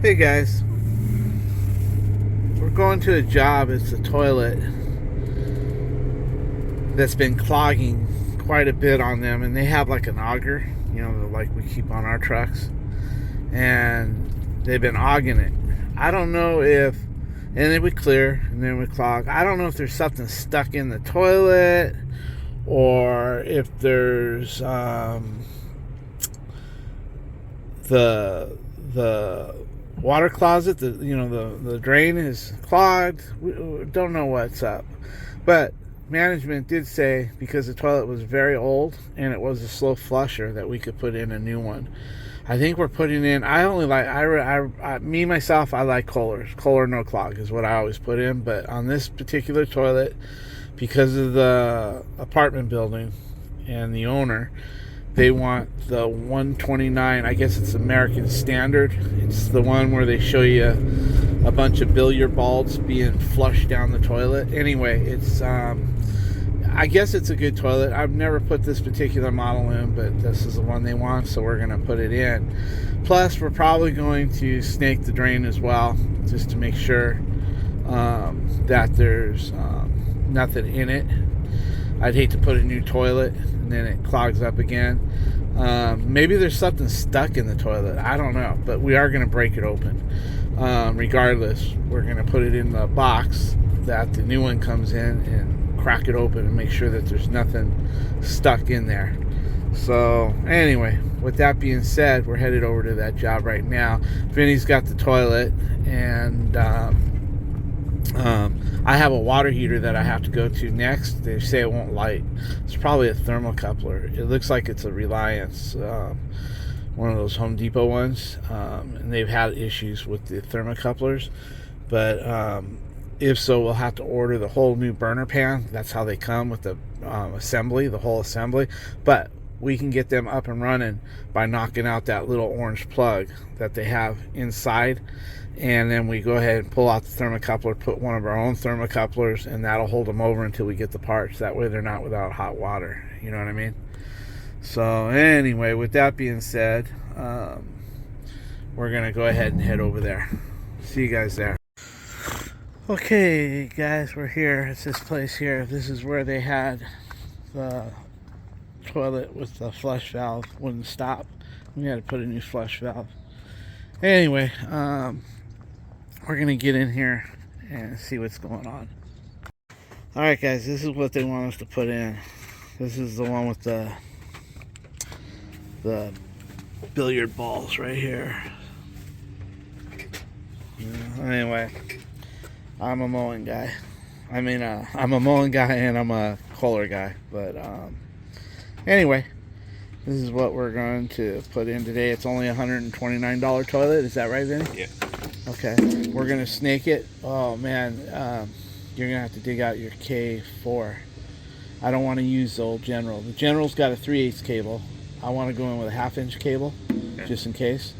Hey guys, we're going to a job. It's a toilet that's been clogging quite a bit on them, and they have like an auger, like we keep on our trucks, and they've been auging it. I don't know if, and then we clear, and then we clog. I don't know if there's something stuck in the toilet, or if there's the water closet, the drain is clogged. We don't know what's up, but management did say because the toilet was very old and it was a slow flusher that we could put in a new one. I think we're putting in. I only like me myself. I like Kohler no clog is what I always put in. But on this particular toilet, because of the apartment building and the owner, they want the 129. I guess it's American Standard. It's the one where they show you a bunch of billiard balls being flushed down the toilet. Anyway, it's I guess it's a good toilet. I've never put this particular model in, but this is the one they want, so we're going to put it in. Plus, we're probably going to snake the drain as well, just to make sure that there's nothing in it. I'd hate to put a new toilet and then it clogs up again. Maybe there's something stuck in the toilet. I don't know, but we are going to break it open. Regardless, we're going to put it in the box that the new one comes in and crack it open and make sure that there's nothing stuck in there. So anyway, with that being said, we're headed over to that job right now. Vinny's got the toilet, and I have a water heater that I have to go to next. They say it won't light. It's probably a thermocoupler. It looks like it's a Reliance, one of those Home Depot ones, and they've had issues with the thermocouplers. But if so, we'll have to order the whole new burner pan. That's how they come with the assembly, the whole assembly. But we can get them up and running by knocking out that little orange plug that they have inside, and then we go ahead and pull out the thermocoupler, put one of our own thermocouplers, and that'll hold them over until we get the parts. That way they're not without hot water, you know what I mean? So anyway, with that being said, we're gonna go ahead and head over there. See you guys there. Okay guys, we're here. It's this place here. This is where they had the toilet with the flush valve wouldn't stop. We had to put a new flush valve. Anyway, we're gonna get in here and see what's going on. Alright guys, this is what they want us to put in. This is the one with the billiard balls right here. Anyway, I'm a mowing guy. I'm a mowing guy and I'm a Kohler guy. But anyway, this is what we're going to put in today. It's only a $129 toilet. Is that right, Vinny? Yeah. Okay. We're going to snake it. Oh, man. You're going to have to dig out your K4. I don't want to use the old General. The General's got a 3/8 cable. I want to go in with a 1/2-inch cable, okay, just in case.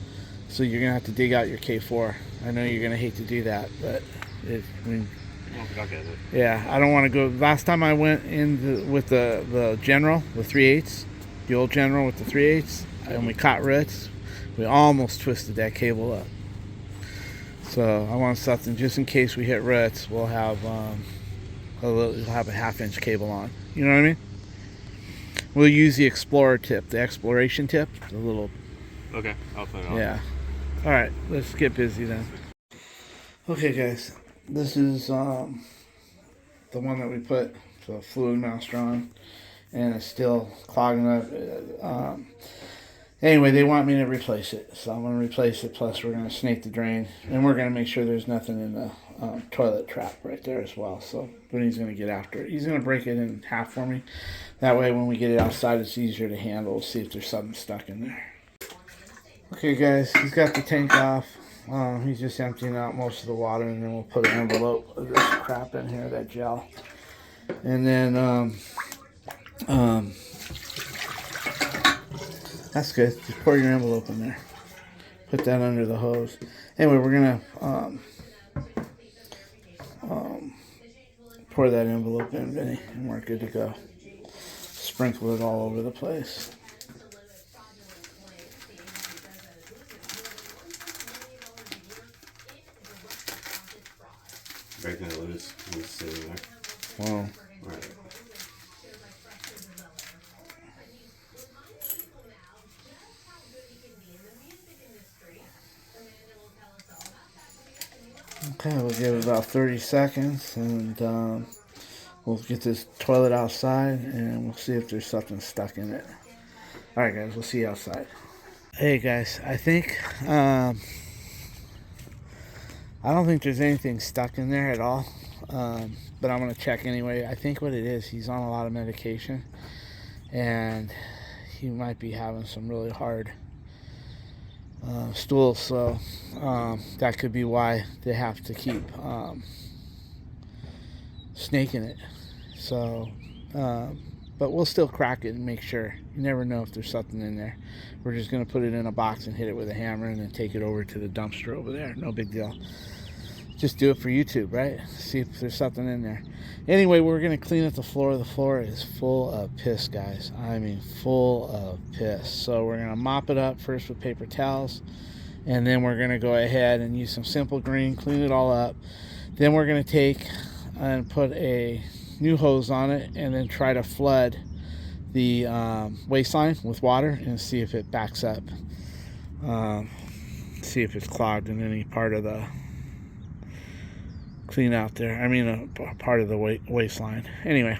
So you're going to have to dig out your K4. I know you're going to hate to do that, but yeah, I don't want to go. Last time I went in with the General, the 3/8, the old General with the 3/8, and we caught roots, we almost twisted that cable up. So I want something just in case we hit roots. We'll have a 1/2-inch cable on. You know what I mean? We'll use the Explorer tip, the exploration tip, the little. Okay, I'll put it on. Yeah. All right, let's get busy then. Okay, guys, this is the one that we put the fluid master on, and it's still clogging up. Anyway, they want me to replace it, so I'm going to replace it. Plus, we're going to snake the drain, and we're going to make sure there's nothing in the toilet trap right there as well. So Vinny's going to get after it. He's going to break it in half for me. That way, when we get it outside, it's easier to handle. See if there's something stuck in there. Okay, guys, he's got the tank off. He's just emptying out most of the water, and then we'll put an envelope of this crap in here, that gel. And then, that's good. Just pour your envelope in there. Put that under the hose. Anyway, we're gonna pour that envelope in, Vinny, and we're good to go. Sprinkle it all over the place. Breaking it loose. And it's sitting there. Whoa. Right. Okay, we'll give it about 30 seconds, and we'll get this toilet outside, and we'll see if there's something stuck in it. All right, guys, we'll see you outside. Hey, guys, I think I don't think there's anything stuck in there at all, but I'm gonna check anyway. I think what it is, he's on a lot of medication, and he might be having some really hard stools, so that could be why they have to keep snaking it. So, but we'll still crack it and make sure. You never know if there's something in there. We're just going to put it in a box and hit it with a hammer and then take it over to the dumpster over there. No big deal. Just do it for YouTube, right? See if there's something in there. Anyway, we're going to clean up the floor. The floor is full of piss, guys. I mean, full of piss. So we're going to mop it up first with paper towels. And then we're going to go ahead and use some Simple Green, clean it all up. Then we're going to take and put a new hose on it and then try to flood the waistline with water and see if it backs up. See if it's clogged in any part of the clean out there. I mean, part of the waistline. Anyway,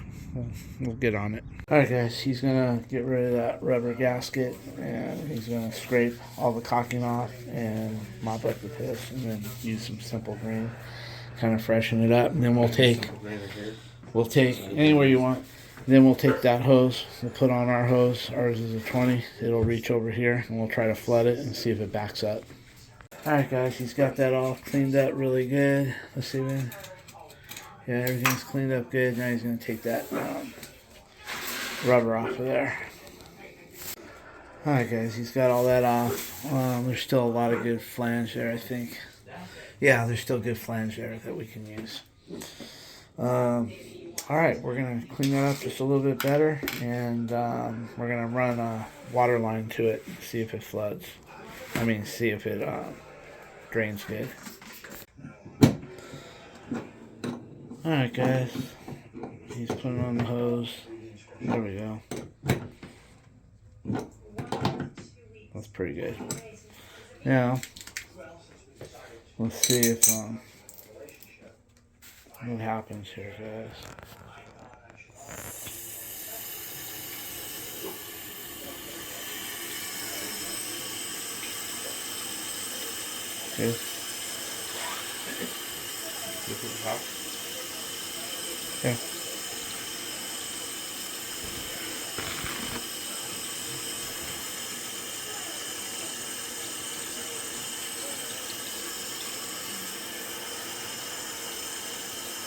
we'll get on it. Alright, guys, he's gonna get rid of that rubber gasket and he's gonna scrape all the caulking off and mop up the piss and then use some Simple Green, kind of freshen it up. And then we'll take anywhere you want. Then we'll take that hose, we'll put on our hose. Ours is a 20. It'll reach over here and we'll try to flood it and see if it backs up. Alright, guys, he's got that all cleaned up really good. Let's see, man. Yeah, everything's cleaned up good. Now he's going to take that rubber off of there. Alright, guys, he's got all that off. There's still a lot of good flange there, I think. Yeah, there's still good flange there that we can use. Alright, we're going to clean that up just a little bit better, and we're going to run a water line to it, see if it floods. I mean, see if it drains good. Alright, guys, he's putting on the hose. There we go. That's pretty good. Now, let's see if what happens here, guys. Okay. Okay.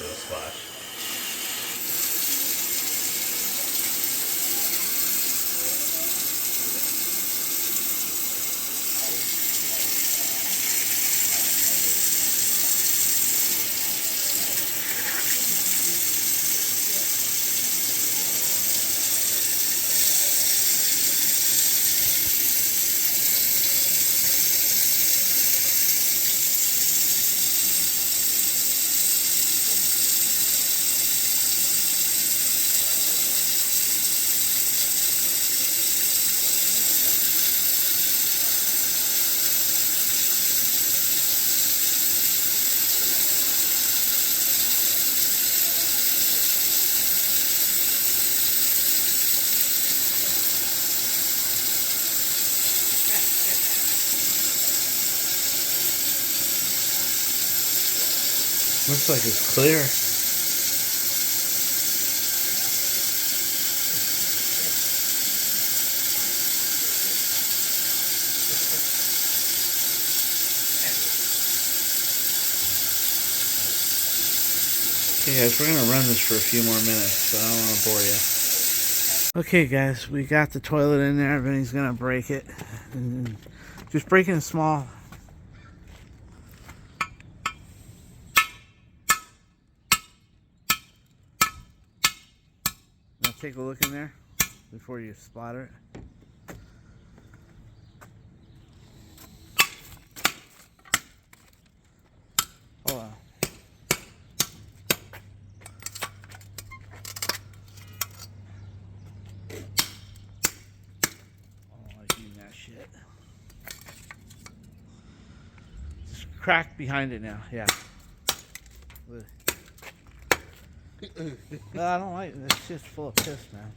Little splash. Looks like it's clear. Okay, guys, we're going to run this for a few more minutes, so I don't want to bore you. Okay, guys, we got the toilet in there. Vinny's going to break it. And just break it in small. Now take a look in there before you splatter it. Hold on. crack behind it now. Yeah. No, I don't like it. This shit's full of piss, man.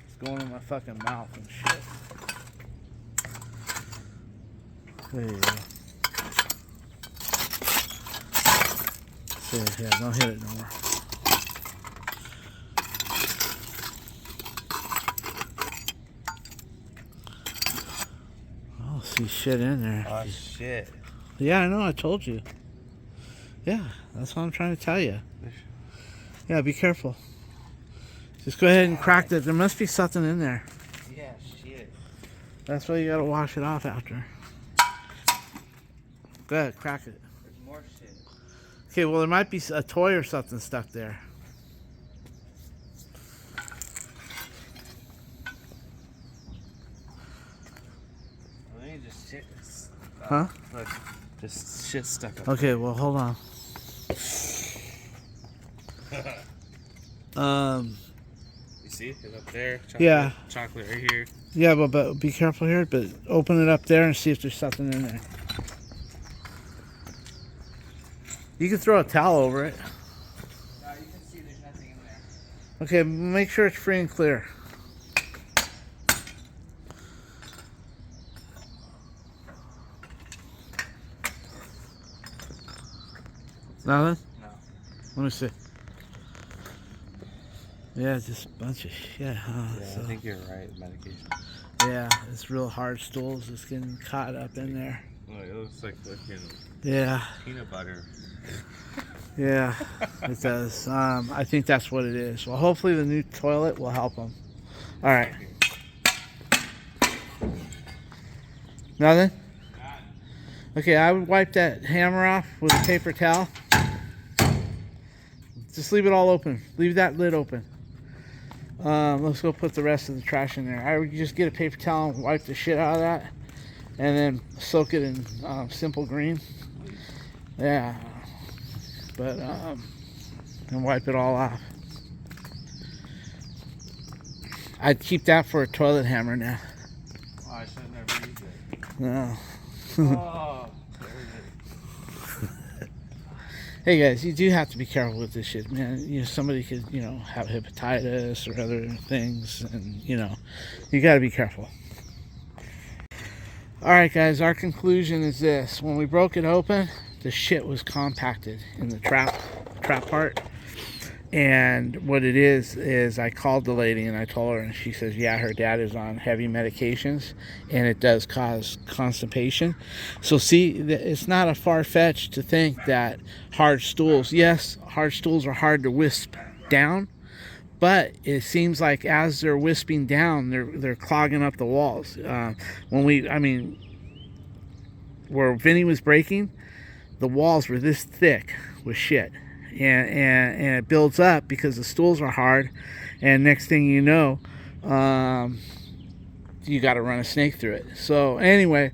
It's going in my fucking mouth and shit. There you go. Yeah, don't hit it no more. Oh, see shit in there. Oh shit. Yeah, I know. I told you. Yeah, that's what I'm trying to tell you. Yeah, be careful. Just go ahead and crack that. There must be something in there. Yeah, shit. That's why you gotta wash it off after. Go ahead, crack it. There's more shit. Okay, well, there might be a toy or something stuck there. I think just shit. Huh? Look, just shit stuck up. Okay, well, hold on. You see it up there? Chocolate, Yeah. Chocolate right here. Yeah, but be careful here. But open it up there and see if there's something in there. You can throw a towel over it. No, you can see there's nothing in there. Okay, make sure it's free and clear. Nothing? No. Let me see. Yeah, just a bunch of shit, huh? Yeah, So, I think you're right. Medication. yeah, it's real hard stools. It's getting caught up in there. Oh, it looks like fucking Yeah, peanut butter. yeah, it does. I think that's what it is. Well, hopefully the new toilet will help them. All right. Nothing? Okay, I would wipe that hammer off with a paper towel. Just leave it all open. Leave that lid open. Let's go put the rest of the trash in there. I would just get a paper towel and wipe the shit out of that. And then soak it in simple green. Yeah. But, and wipe it all off. I'd keep that for a toilet hammer now. Oh, I should have never used it. No. Oh, there it is. Hey guys, you do have to be careful with this shit, man. You know, somebody could, you know, have hepatitis or other things, and you know, you got to be careful. All right, guys, our conclusion is this: when we broke it open, the shit was compacted in the trap part. And what it is I called the lady and I told her, and she says, yeah, her dad is on heavy medications and it does cause constipation. So see, it's not a far-fetched to think that hard stools, yes, hard stools are hard to wisp down, but it seems like as they're wisping down, they're clogging up the walls. Where Vinny was breaking, the walls were this thick with shit. And it builds up because the stools are hard, and next thing you know, you got to run a snake through it. So anyway,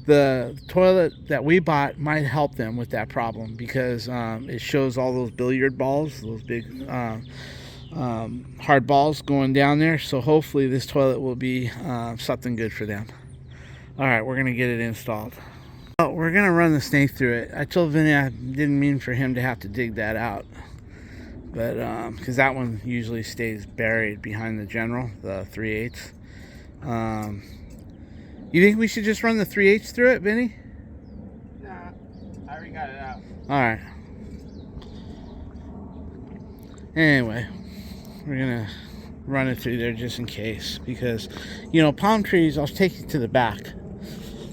the toilet that we bought might help them with that problem because it shows all those billiard balls, those big hard balls going down there. So hopefully this toilet will be something good for them. All right, we're gonna get it installed. Oh, we're gonna run the snake through it. I told Vinny I didn't mean for him to have to dig that out, but because that one usually stays buried behind the general, the 3/8. You think we should just run the 3/8 through it, Vinny? Nah, I already got it out. All right. Anyway, we're gonna run it through there just in case, because you know, palm trees. I'll take you to the back.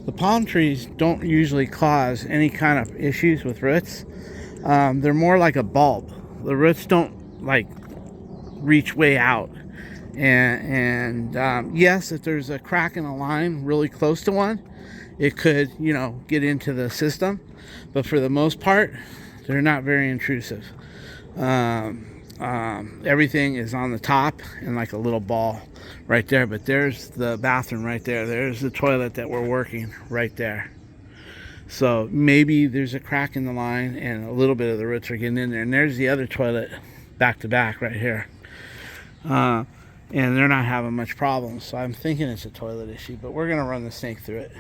The palm trees don't usually cause any kind of issues with roots. They're more like a bulb. The roots don't like reach way out. And yes, if there's a crack in a line really close to one, it could, you know, get into the system. But for the most part, they're not very intrusive. Everything is on the top and like a little ball right there, but there's the bathroom right there. There's the toilet that we're working right there. So maybe there's a crack in the line and a little bit of the roots are getting in there. And there's the other toilet back to back right here. And they're not having much problems. So I'm thinking it's a toilet issue, but we're gonna run the snake through it.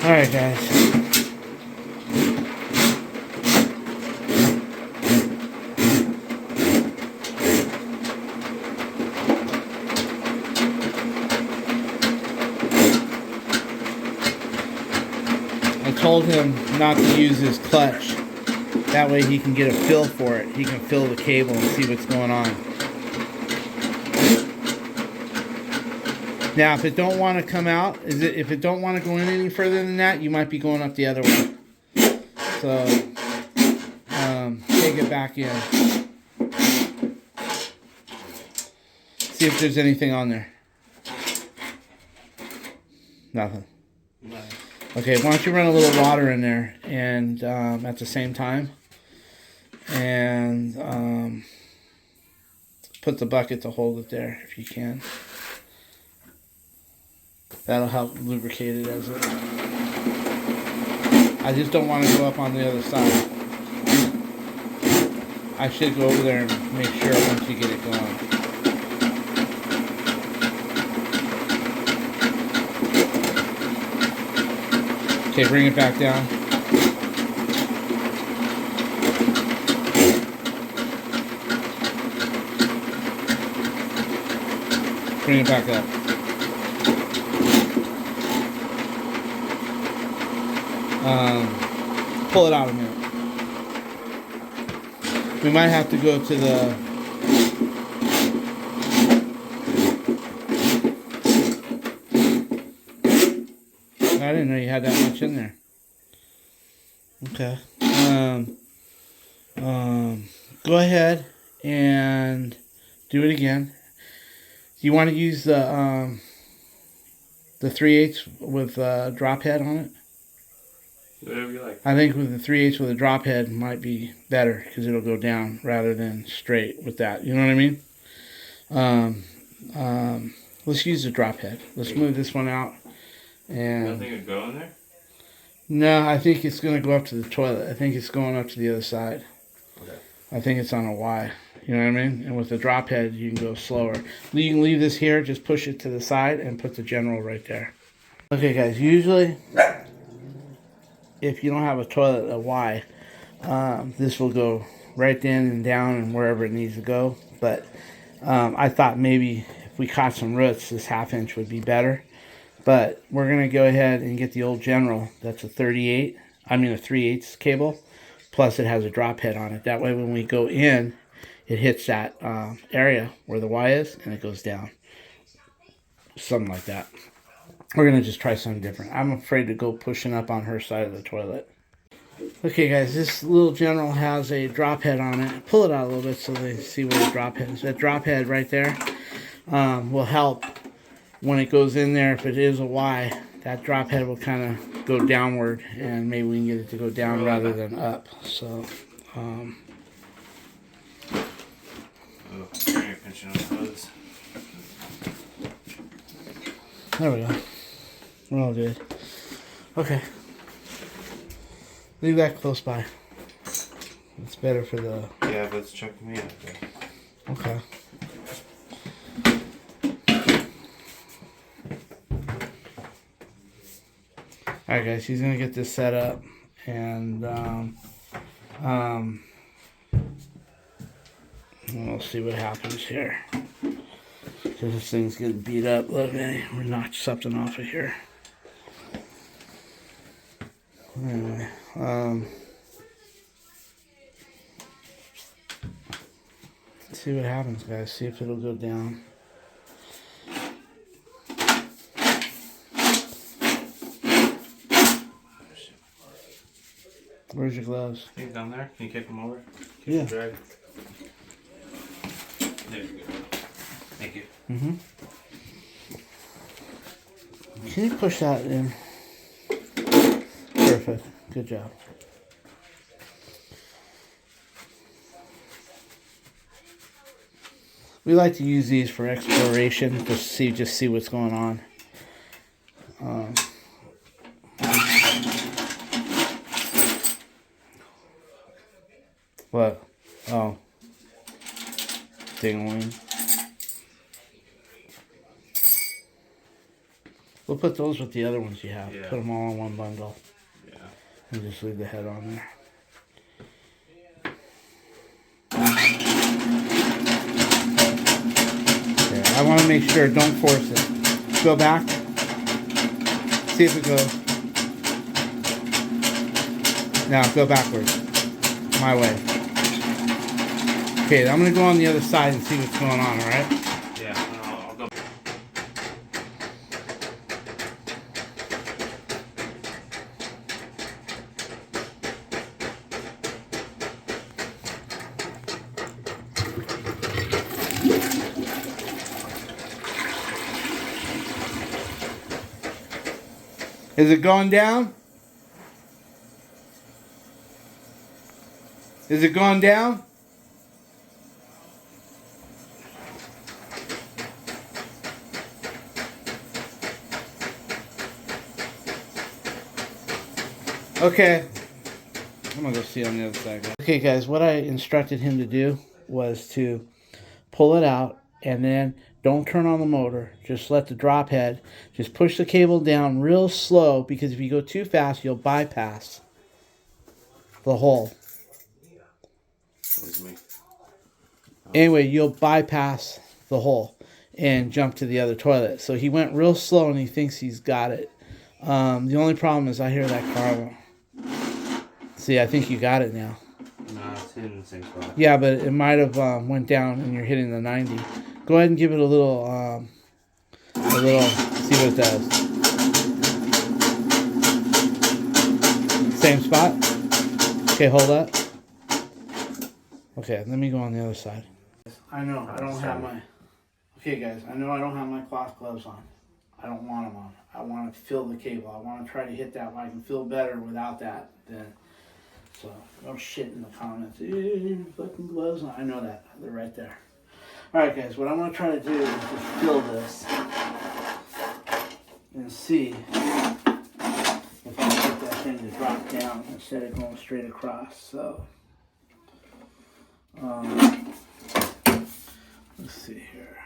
Alright, guys. I told him not to use his clutch. That way he can get a feel for it. He can feel the cable and see what's going on. Now, if it don't want to come out, if it don't want to go in any further than that, you might be going up the other way. So, take it back in. See if there's anything on there. Nothing. Okay, why don't you run a little water in there and at the same time, and put the bucket to hold it there if you can. That'll help lubricate it as it. I just don't want to go up on the other side. I should go over there and make sure once you get it going. Okay, bring it back down. Bring it back up. Pull it out a minute. We might have to go to the I didn't know you had that much in there. Okay. Go ahead and do it again. Do you want to use the 3/8 with drop head on it? Whatever you like. I think with the 3/8 with a drop head might be better because it'll go down rather than straight with that. You know what I mean? Let's use the drop head. Let's move this one out. And Nothing would go in there? no, I think it's going to go up to the toilet. I think it's going up to the other side. Okay. I think it's on a Y. You know what I mean? And with the drop head, you can go slower. You can leave this here, just push it to the side, and put the general right there. Okay, guys, usually, if you don't have a toilet, a Y, this will go right in and down and wherever it needs to go. But I thought maybe if we caught some roots, this 1/2 inch would be better. But we're going to go ahead and get the old general. That's a 3/8 cable. Plus it has a drop head on it. That way when we go in, it hits that area where the Y is and it goes down. Something like that. We're going to just try something different. I'm afraid to go pushing up on her side of the toilet. Okay, guys, this little general has a drop head on it. Pull it out a little bit so they see where the drop head is. That drop head right there will help when it goes in there. If it is a Y, that drop head will kind of go downward, and maybe we can get it to go down rather than up. So, Oh, you're pinching on the hose. there we go. We're all good. Okay. Leave that close by. It's better for the... Yeah, but it's checking me out there. Okay. Alright, guys, he's going to get this set up, and we'll see what happens here. Because this thing's getting beat up. Look, man, we knocked something off of here. Anyway, let's see what happens, guys. See if it'll go down. Where's your gloves? He's down there. Can you kick him over? Yeah. Drag. There you go. Thank you. Mm-hmm. Can you push that in? Perfect. Good job. We like to use these for exploration to see what's going on. What? Oh. Dingling. We'll put those with the other ones you have. Yeah. Put them all in one bundle. Yeah. And just leave the head on there. Okay, I want to make sure, don't force it. Go back. See if it goes. Now, go backwards. My way. Okay, I'm going to go on the other side and see what's going on, alright? Yeah, I'll go. Is it going down? Is it going down? Okay. I'm gonna go see on the other side, guys. Okay, guys, what I instructed him to do was to pull it out and then don't turn on the motor. Just let the drop head. Just push the cable down real slow, because if you go too fast, you'll bypass the hole. What do you mean? Anyway, you'll bypass the hole and jump to the other toilet. So he went real slow and he thinks he's got it. The only problem is I hear that car. See, I think you got it now. No, it's hitting the same spot. Yeah, but it might have went down and you're hitting the 90. Go ahead and give it a little, see what it does. Same spot? Okay, hold up. Okay, let me go on the other side. I know, I don't have my... Okay, guys, I know I don't have my cloth gloves on. I don't want them on. I want to feel the cable. I want to try to hit that where I can feel better without that. So, no shit in the comments. Fucking gloves on. I know that. They're right there. Alright, guys, what I'm going to try to do is just feel this and see if I can get that thing to drop down instead of going straight across. So, let's see here.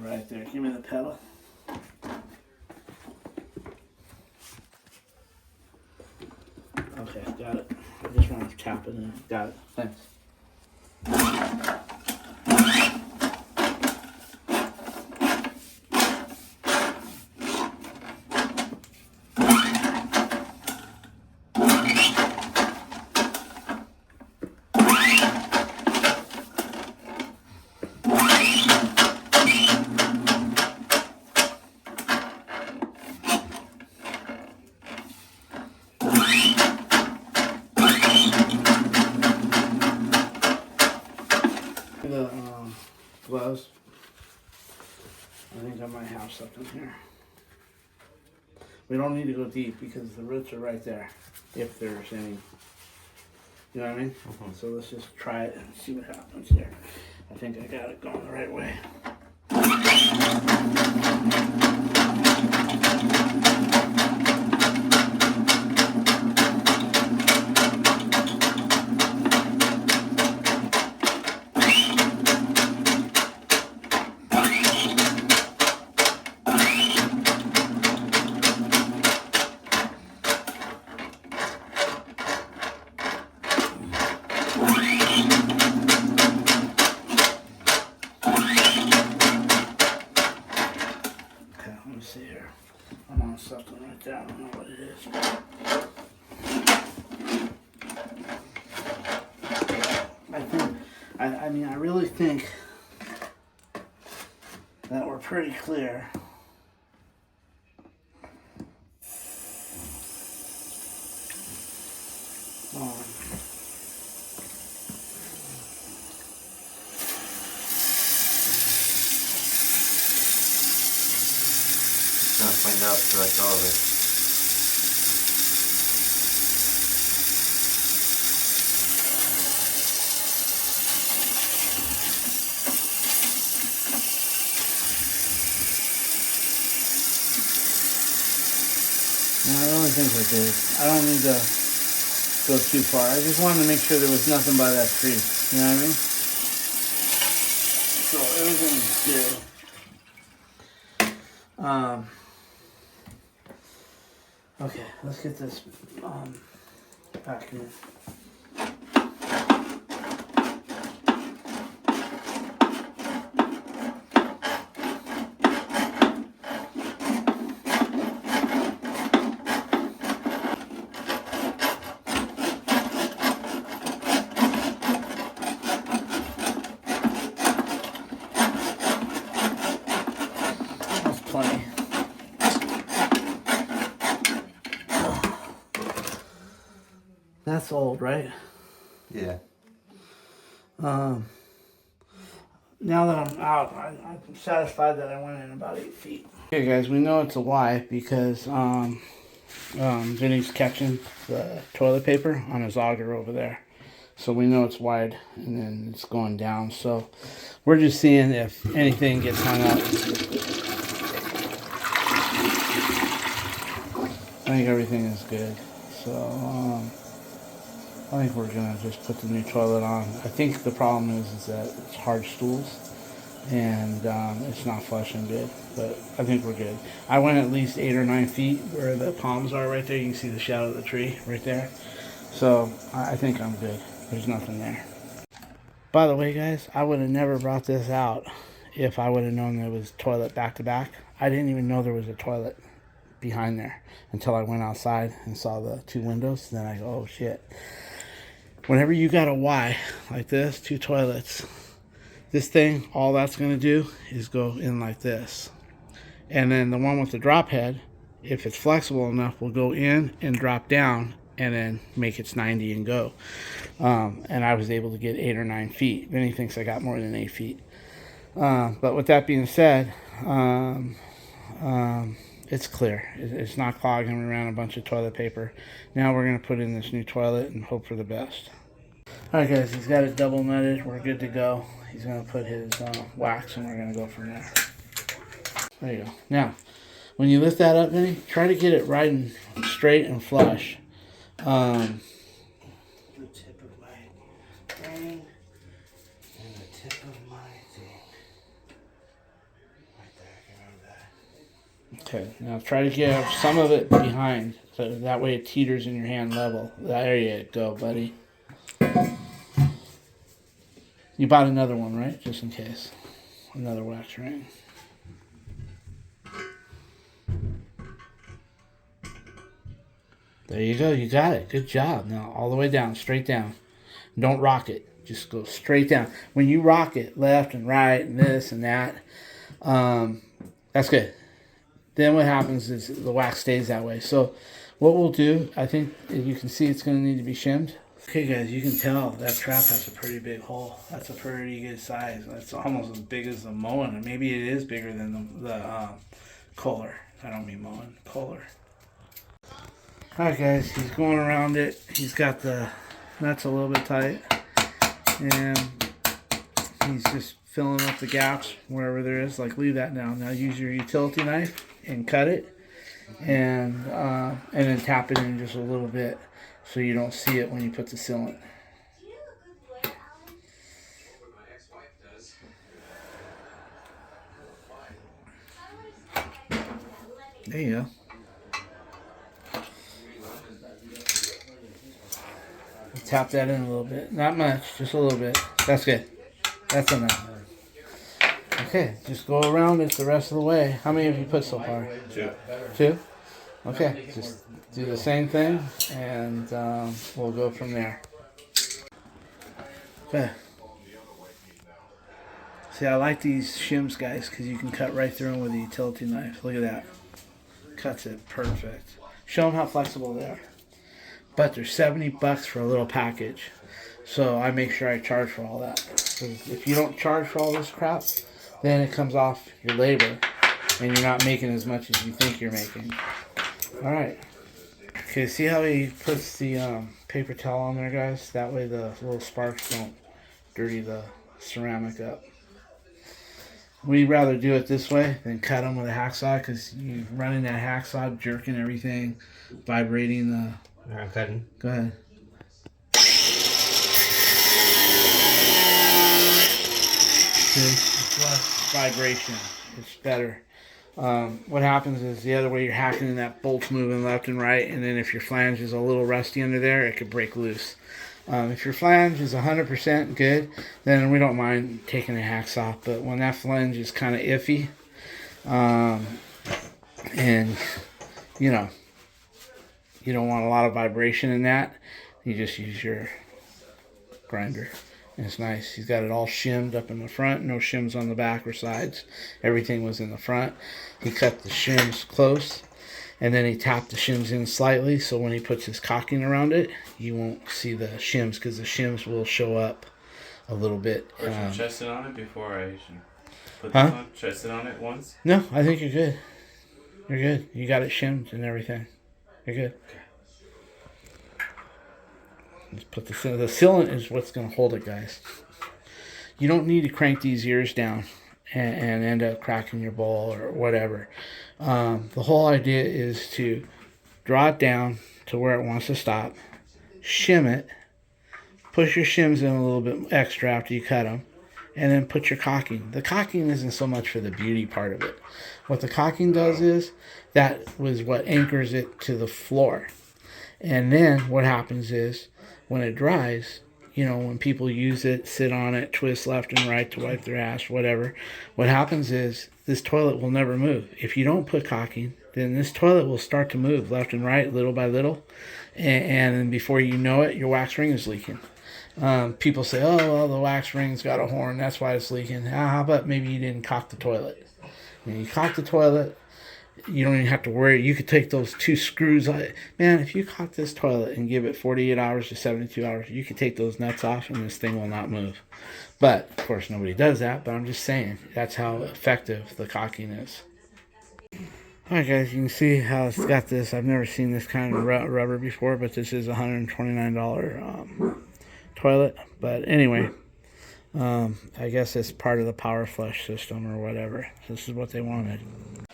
Right there. Give me the pedal. Okay, got it. I just want to tap it in. Got it. Thanks. The gloves. I think I might have something here. We don't need to go deep because the roots are right there. If there's any, you know what I mean? So let's just try it and see what happens here. I think I got it going the right way. Let me see here. I'm on something right there. I don't know what it is. I mean, I really think that we're pretty clear. Trying to find out till that's all of it. No, I don't think we're good. I don't need to go too far. I just wanted to make sure there was nothing by that tree. You know what I mean? So everything's good. Okay, let's get this back in. That's plenty. That's old, right? Yeah. Now that I'm out, I'm satisfied that I went in about 8 feet. Okay, guys, we know it's a Y because Vinny's catching the toilet paper on his auger over there. So we know it's wide and then it's going down. So we're just seeing if anything gets hung up. I think everything is good. So I think we're gonna just put the new toilet on. I think the problem is that it's hard stools and it's not flushing good, but I think we're good. I went at least 8 or 9 feet where the palms are right there. You can see the shadow of the tree right there. So I think I'm good. There's nothing there. By the way, guys, I would have never brought this out if I would have known there was toilet back to back. I didn't even know there was a toilet behind there until I went outside and saw the 2 windows. Then I go, oh shit. Whenever you got a Y like this, 2 toilets, this thing, all that's going to do is go in like this. And then the one with the drop head, if it's flexible enough, will go in and drop down and then make its 90 and go. And I was able to get 8 or 9 feet. Vinny thinks I got more than 8 feet. But with that being said, it's clear. It's not clogging around a bunch of toilet paper. Now we're going to put in this new toilet and hope for the best. Alright guys, he's got it double nutted. We're good to go. He's going to put his wax and we're going to go from there. There you go. Now, when you lift that up, Vinny, try to get it right and straight and flush. The tip of my brain and the tip of my thing. Right there, I can remember that. Okay, now try to get some of it behind, so that way it teeters in your hand level. There you go, buddy. You bought another one, right? Just in case. Another wax ring. There you go. You got it. Good job. Now, all the way down. Straight down. Don't rock it. Just go straight down. When you rock it, left and right and this and that, that's good. Then what happens is the wax stays that way. So what we'll do, I think you can see it's going to need to be shimmed. Okay, guys, you can tell that trap has a pretty big hole. That's a pretty good size. That's almost as big as the mowing. Maybe it is bigger than the Kohler. I don't mean mowing, Kohler. Alright, guys, he's going around it. He's got the nuts a little bit tight. And he's just filling up the gaps wherever there is. Like, leave that now. Now use your utility knife and cut it. And then tap it in just a little bit, so you don't see it when you put the sealant. There you go. Tap that in a little bit. Not much, just a little bit. That's good. That's enough. Okay, just go around it the rest of the way. How many have you put so far? 2. 2? Okay, just do the same thing, and we'll go from there. Okay. See, I like these shims, guys, because you can cut right through them with a utility knife. Look at that. Cuts it perfect. Show them how flexible they are. But they're $70 for a little package. So I make sure I charge for all that. Because if you don't charge for all this crap, then it comes off your labor, and you're not making as much as you think you're making. Alright. Okay, see how he puts the paper towel on there, guys? That way the little sparks don't dirty the ceramic up. we'd rather do it this way than cut them with a hacksaw, because you running that hacksaw, jerking everything, vibrating the. I'm cutting. Go ahead. See, it's less vibration. It's better. What happens is the other way you're hacking and that bolt's moving left and right, and then if your flange is a little rusty under there, it could break loose. If your flange is 100% good, then we don't mind taking a hacksaw. But when that flange is kind of iffy, and you know, you don't want a lot of vibration in that, you just use your grinder. And it's nice. He's got it all shimmed up in the front, no shims on the back or sides. Everything was in the front. He cut the shims close, and then he tapped the shims in slightly, so when he puts his caulking around it, you won't see the shims, because the shims will show up a little bit. Or should I chest it on it before I should put Huh? this on? Chest it on it once? No, I think you're good. You're good. You got it shimmed and everything. You're good. Let's put the sealant is what's going to hold it, guys. You don't need to crank these ears down and end up cracking your bowl or whatever. The whole idea is to draw it down to where it wants to stop, shim it, push your shims in a little bit extra after you cut them, and then put your caulking. The caulking isn't so much for the beauty part of it. What the caulking does is that was what anchors it to the floor. And then what happens is when it dries, you know, when people use it, sit on it, twist left and right to wipe their ass, whatever, what happens is this toilet will never move. If you don't put caulking, then this toilet will start to move left and right, little by little, and then before you know it, your wax ring is leaking. People say, oh, well, the wax ring's got a horn, that's why it's leaking. How about maybe you didn't caulk the toilet? When you caulk the toilet, you don't even have to worry. You could take those two screws. Man, if you caulk this toilet and give it 48 hours to 72 hours, you could take those nuts off and this thing will not move. But, of course, nobody does that. But I'm just saying, that's how effective the caulking is. Alright, guys, you can see how it's got this. I've never seen this kind of rubber before, but this is a $129 toilet. But anyway, I guess it's part of the power flush system or whatever. This is what they wanted.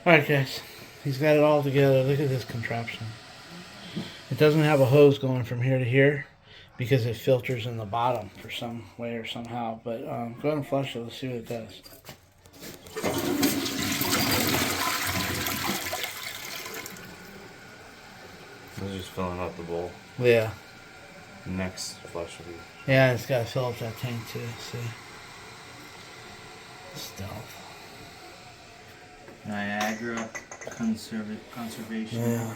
Alright, guys, he's got it all together. Look at this contraption. It doesn't have a hose going from here to here because it filters in the bottom for some way or somehow. But go ahead and flush it. Let's see what it does. I was just filling up the bowl. Yeah. Next flush will be. Yeah, it's got to fill up that tank too. See? Stealth. Niagara conservation. Yeah.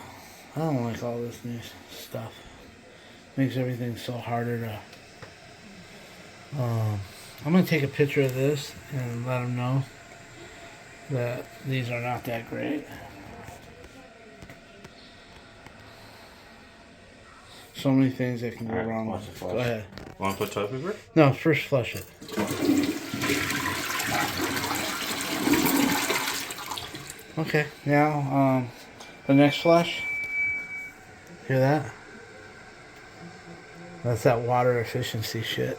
I don't like all this new stuff. Makes everything so harder to. I'm gonna take a picture of this and let them know that these are not that great. So many things that can go Alright, wrong watch with the it. flush. Go ahead. Want to put toilet paper? No, first flush it. Okay, now the next flush. Hear that? That's that water efficiency shit.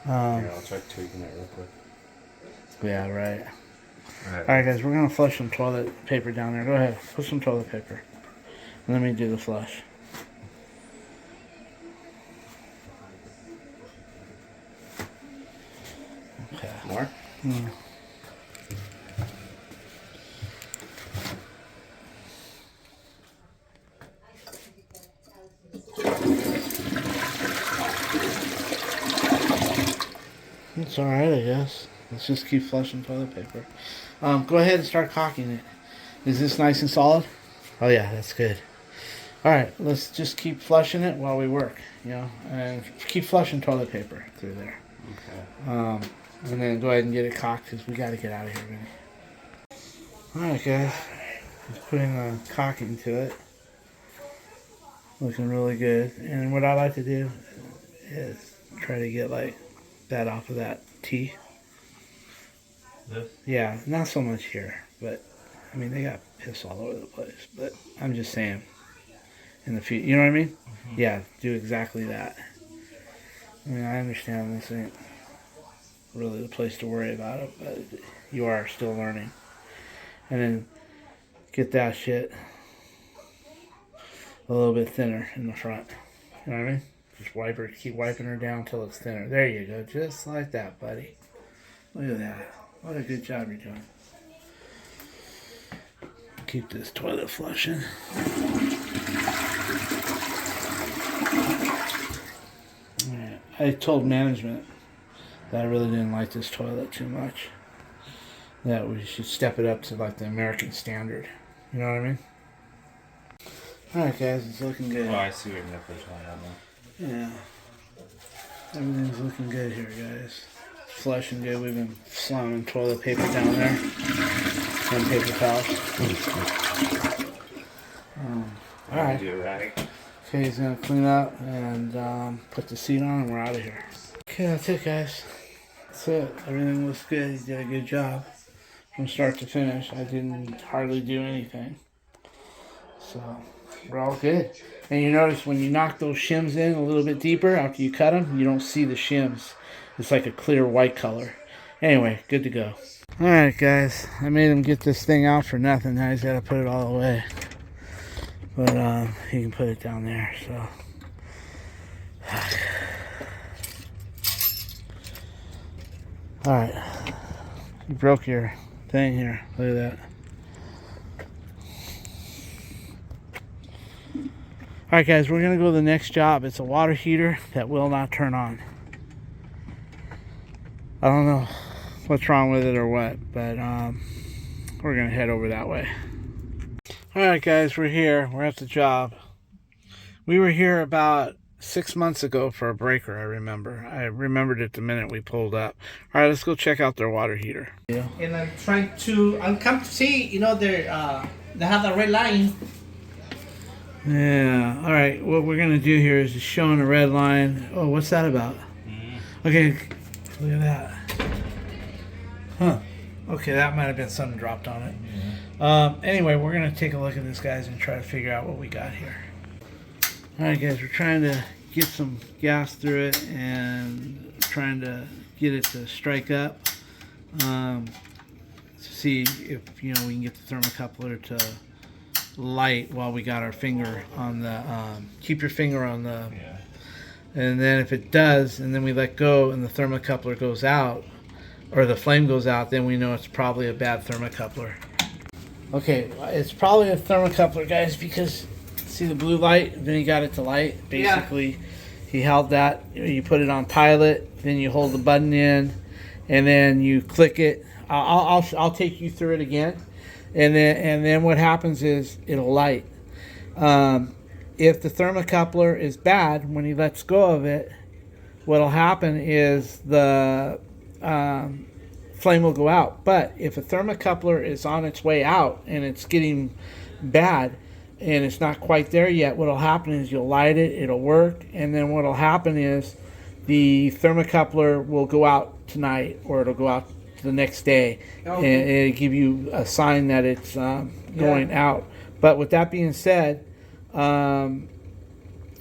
Here, I'll try tweaking it real quick. Yeah, right. Alright. Alright, guys, we're gonna flush some toilet paper down there. Go ahead, put some toilet paper. And let me do the flush. Okay. More? It's alright, I guess. Let's just keep flushing toilet paper. Go ahead and start caulking it. Is this nice and solid? Oh yeah, that's good. Alright, let's just keep flushing it while we work, you know, and keep flushing toilet paper through there. Okay. And then go ahead and get it caulked because we got to get out of here, Vinny. Alright, guys. Just putting the caulking to it. Looking really good. And what I like to do is try to get like that off of that T. This? Yeah, not so much here, but I mean they got piss all over the place. But I'm just saying, in the future, you know what I mean? Yeah, do exactly that. I mean, I understand this ain't really the place to worry about it, but you are still learning. And then get that shit a little bit thinner in the front. You know what I mean? Just wipe her, keep wiping her down till it's thinner. There you go, just like that, buddy. Look at that. What a good job you're doing. Keep this toilet flushing. Right. I told management that I really didn't like this toilet too much. That we should step it up to like the American standard. You know what I mean? Alright guys, it's looking good. Oh, I see what your nipples are on now. Yeah. Everything's looking good here, guys. Flushing good. We've been slamming toilet paper down there. And paper towels. Alright. Do right. Okay, he's gonna clean up and put the seat on and we're out of here. Okay, that's it, guys. That's it. Everything looks good. He did a good job from start to finish. I didn't hardly do anything. So, we're all good. And you notice when you knock those shims in a little bit deeper after you cut them, you don't see the shims. It's like a clear white color. Anyway, good to go. Alright, guys. I made him get this thing out for nothing. Now he's got to put it all away. But he can put it down there, so. Alright. You broke your thing here. Look at that. Alright guys, we're going to go to the next job. It's a water heater that will not turn on. I don't know what's wrong with it or what, but we're going to head over that way. Alright guys, we're here. We're at the job. We were here about 6 months ago for a breaker, I remember. I remembered it the minute we pulled up. Alright, let's go check out their water heater. Yeah. And I'm come to see, you know, they have a red line. Yeah, alright, what we're going to do here is just showing a red line. Oh, what's that about? Okay, look at that. Huh. Okay, that might have been something dropped on it. Anyway, we're going to take a look at this, guys, and try to figure out what we got here. Alright, guys, we're trying to get some gas through it and trying to get it to strike up. To see if, you know, we can get the thermocoupler to light while we got our finger on the, keep your finger on the, and then if it does, and then we let go and the thermocoupler goes out, or the flame goes out, then we know it's probably a bad thermocoupler. Okay, it's probably a thermocoupler, guys, because see the blue light? Then he got it to light. Basically, he held that. You put it on pilot, then you hold the button in, and then you click it. I'll take you through it again, and then what happens is it'll light. If the thermocoupler is bad when he lets go of it, what'll happen is the flame will go out. But if a thermocoupler is on its way out and it's getting bad and it's not quite there yet, what'll happen is you'll light it, it'll work, and then what'll happen is the thermocoupler will go out tonight or it'll go out the next day, and it'll give you a sign that it's going out. But with that being said,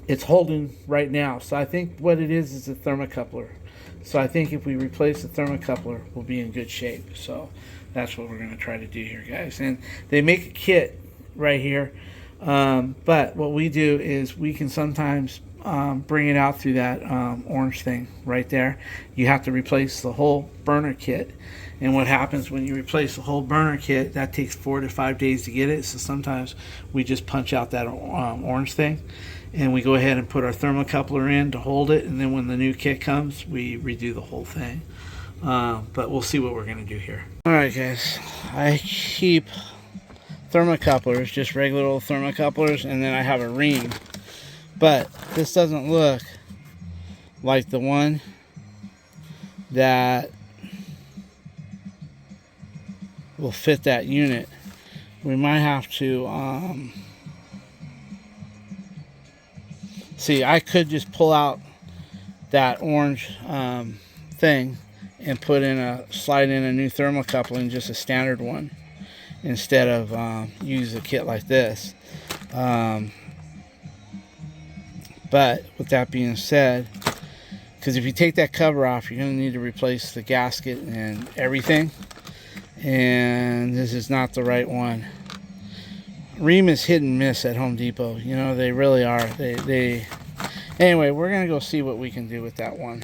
it's holding right now. So I think what it is a thermocoupler. So I think if we replace the thermocoupler, we'll be in good shape. So that's what we're going to try to do here, guys. And they make a kit right here. But what we do is we can sometimes bring it out through that orange thing right there. You have to replace the whole burner kit. And what happens when you replace the whole burner kit, that takes 4 to 5 days to get it. So sometimes we just punch out that orange thing. And we go ahead and put our thermocoupler in to hold it, and then when the new kit comes, we redo the whole thing. But we'll see what we're going to do here. Alright guys, I keep thermocouplers, just regular old thermocouplers, and then I have a ring. But this doesn't look like the one that will fit that unit. We might have to see, I could just pull out that orange thing and slide in a new thermocouple, just a standard one, instead of use a kit like this. But with that being said, Because if you take that cover off, you're going to need to replace the gasket and everything. And this is not the right one. Rheem is hit and miss at Home Depot. You know, they really are. Anyway, we're going to go see what we can do with that one.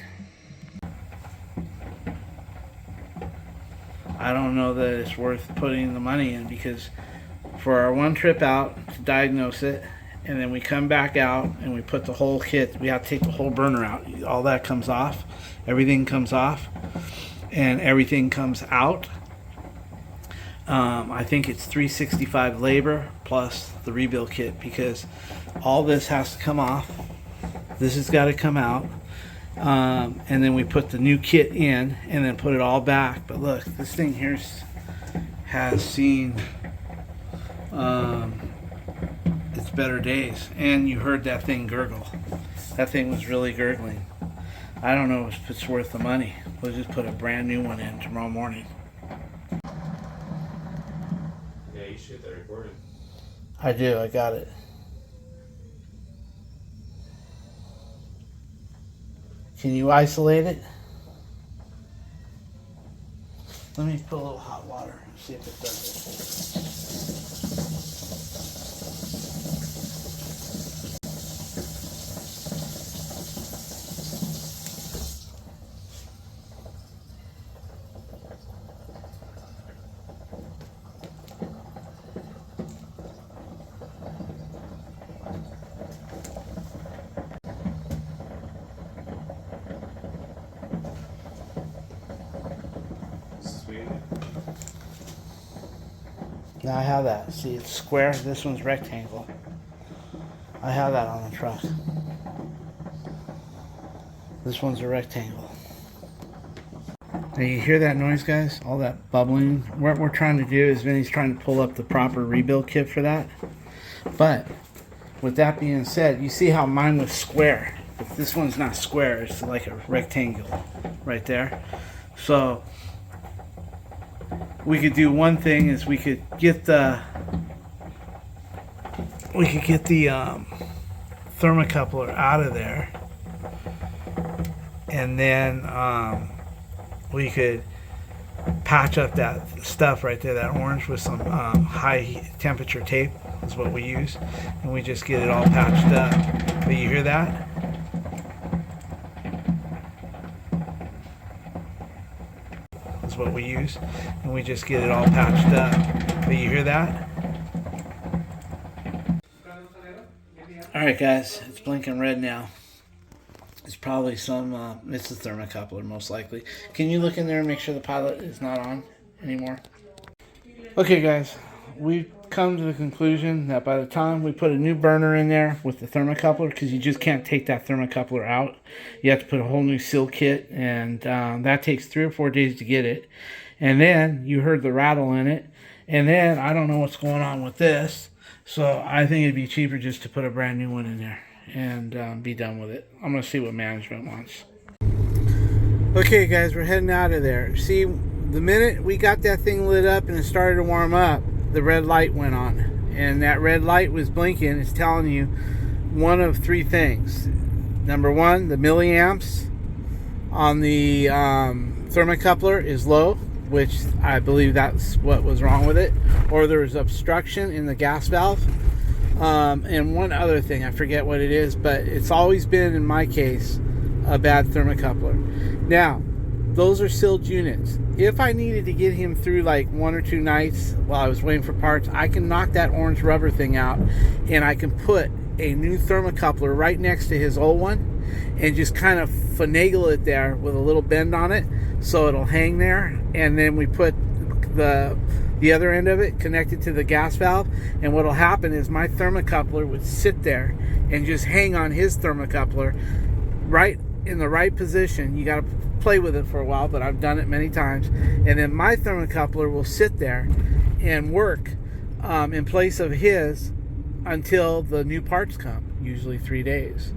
I don't know that it's worth putting the money in, because for our one trip out to diagnose it, and then we come back out and we put the whole kit, we have to take the whole burner out. All that comes off. Everything comes off. And everything comes out. I think it's $365 labor plus the rebuild kit, because all this has to come off. This has got to come out. And then we put the new kit in and then put it all back. But look, this thing here has seen its better days. And you heard that thing gurgle. That thing was really gurgling. I don't know if it's worth the money. We'll just put a brand new one in tomorrow morning. Yeah, you should get that recorded. I do, I got it. Can you isolate it? Let me put a little hot water and see if it does it. Sweet. Now I have that. See, it's square. This one's rectangle. I have that on the truck. This one's a rectangle. Now you hear that noise, guys? All that bubbling. What we're trying to do is Vinny's trying to pull up the proper rebuild kit for that. But with that being said, you see how mine was square. But this one's not square. It's like a rectangle right there. So we could do one thing, is we could get the thermocoupler out of there, and then we could patch up that stuff right there, that orange, with some high temperature tape is what we use, and we just get it all patched up. But you hear that? Is what we use, and we just get it all patched up. But you hear that? Alright guys, it's blinking red now. It's probably some, it's a thermocoupler most likely. Can you look in there and make sure the pilot is not on anymore? Okay guys, we've come to the conclusion that by the time we put a new burner in there with the thermocoupler, because you just can't take that thermocoupler out, you have to put a whole new seal kit, and that takes 3 or 4 days to get it. And then you heard the rattle in it, and then I don't know what's going on with this, so I think it'd be cheaper just to put a brand new one in there and be done with it. I'm gonna see what management wants. Okay guys, we're heading out of there. See, the minute we got that thing lit up and it started to warm up, the red light went on, and that red light was blinking. It's telling you one of 3 things. Number 1, the milliamps on the thermocoupler is low, which I believe that's what was wrong with it, or there was obstruction in the gas valve. And one other thing, I forget what it is, but it's always been, in my case, a bad thermocoupler. Now, those are sealed units. If I needed to get him through like 1 or 2 nights while I was waiting for parts, I can knock that orange rubber thing out, and I can put a new thermocoupler right next to his old one and just kind of finagle it there with a little bend on it so it'll hang there, and then we put the other end of it connected to the gas valve, and what'll happen is my thermocoupler would sit there and just hang on his thermocoupler right in the right position. You got to play with it for a while, but I've done it many times, and then my thermocoupler will sit there and work in place of his until the new parts come, usually 3 days,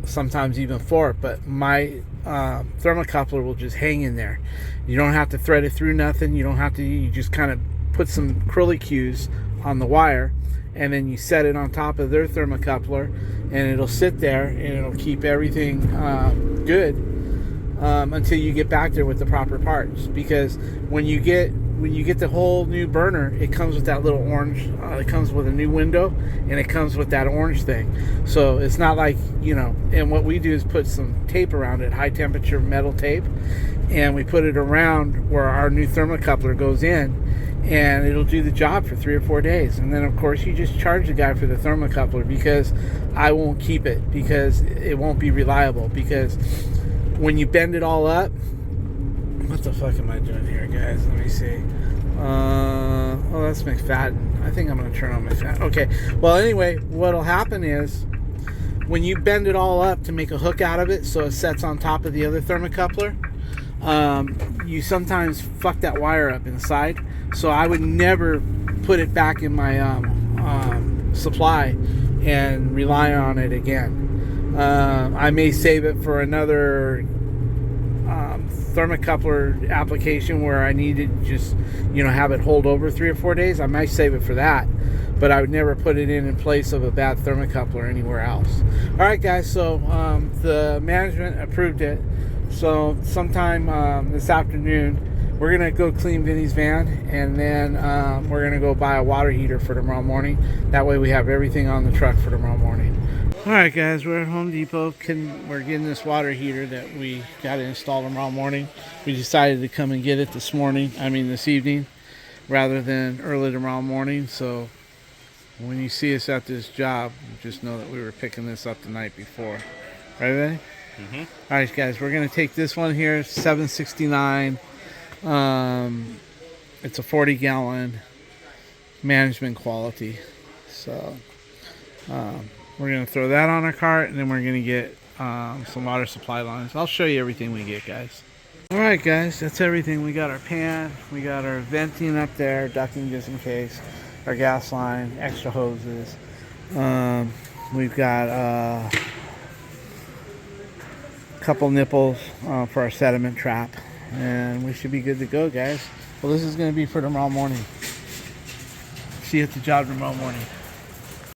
sometimes even 4, but my thermocoupler will just hang in there. You don't have to thread it through nothing. You don't have to, you just kind of put some curlicues the wire, and then you set it on top of their thermocoupler, and it'll sit there and it'll keep everything good until you get back there with the proper parts. Because when you get the whole new burner, it comes with that little orange, it comes with a new window, and it comes with that orange thing. So it's not like, and what we do is put some tape around it, high temperature metal tape, and we put it around where our new thermocoupler goes in, and it'll do the job for 3 or 4 days. And then of course you just charge the guy for the thermocoupler, because I won't keep it, because it won't be reliable. Because when you bend it all up, what the fuck am I doing here, guys? Let me see. Oh, that's McFadden. I think I'm going to turn on McFadden. Okay. Well, anyway, what'll happen is when you bend it all up to make a hook out of it so it sets on top of the other thermocoupler, you sometimes fuck that wire up inside. So I would never put it back in my supply and rely on it again. I may save it for another thermocoupler application where I need to just have it hold over 3 or 4 days. I might save it for that, but I would never put it in place of a bad thermocoupler anywhere else. All right, guys, so the management approved it. So sometime this afternoon we're gonna go clean Vinny's van, and then we're gonna go buy a water heater for tomorrow morning. That way we have everything on the truck for tomorrow morning. Alright, guys, we're at Home Depot. We're getting this water heater that we got to install tomorrow morning. We decided to come and get it this evening, rather than early tomorrow morning. So when you see us at this job, just know that we were picking this up the night before. Right, Vinny? Mm-hmm. Alright, guys, we're going to take this one here, $7.69. It's a 40-gallon management quality. So we're going to throw that on our cart, and then we're going to get some water supply lines. I'll show you everything we get, guys. Alright, guys, that's everything. We got our pan, we got our venting up there, ducting just in case, our gas line, extra hoses. We've got a couple nipples for our sediment trap, and we should be good to go, guys. Well, this is going to be for tomorrow morning. See you at the job tomorrow morning.